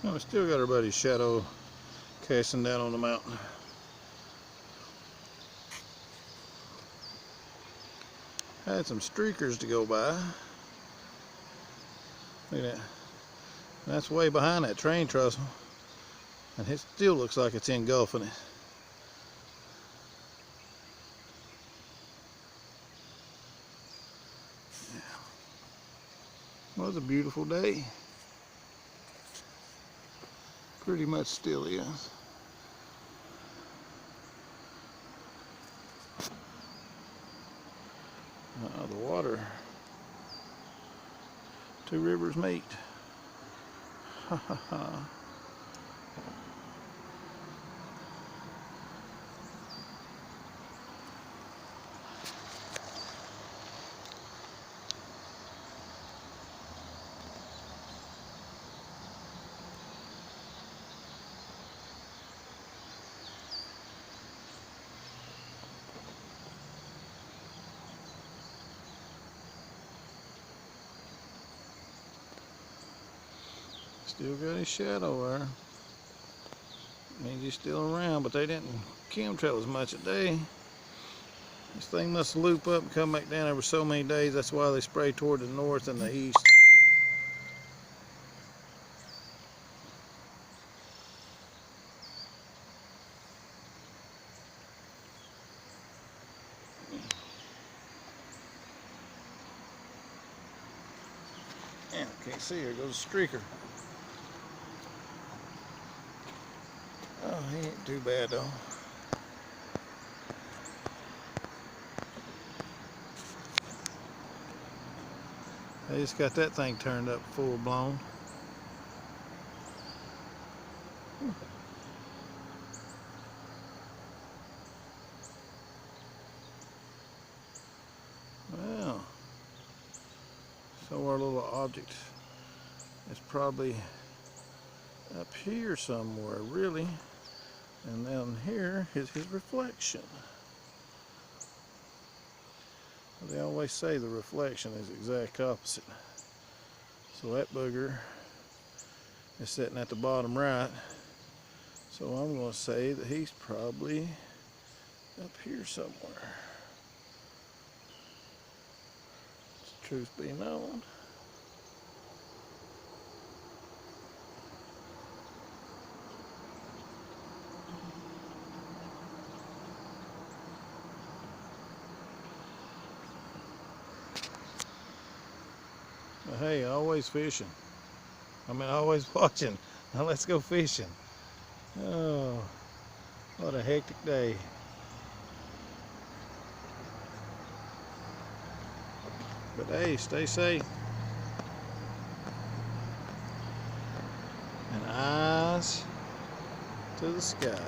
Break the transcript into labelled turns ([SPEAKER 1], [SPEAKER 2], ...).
[SPEAKER 1] Well, we still got our buddy's shadow casting down on the mountain. Had some streakers to go by. Look at that. That's way behind that train trestle. And it still looks like it's engulfing it. Well, it was a beautiful day. Pretty much still is. The water. Two rivers meet. Ha ha ha. Still got his shadow there. Means he's still around, but they didn't chemtrail as much today. This thing must loop up and come back down every so many days. That's why they spray toward the north and the east. Yeah, can't see her. Goes a streaker. Oh, he ain't too bad though. They just got that thing turned up full blown. Well, so our little object is probably up here somewhere, really. And down here is his reflection. They always say the reflection is the exact opposite. So that booger is sitting at the bottom right. So I'm going to say that he's probably up here somewhere. Truth be known. But hey, always fishing. Always watching. Now let's go fishing. Oh, what a hectic day. But hey, stay safe. And eyes to the sky.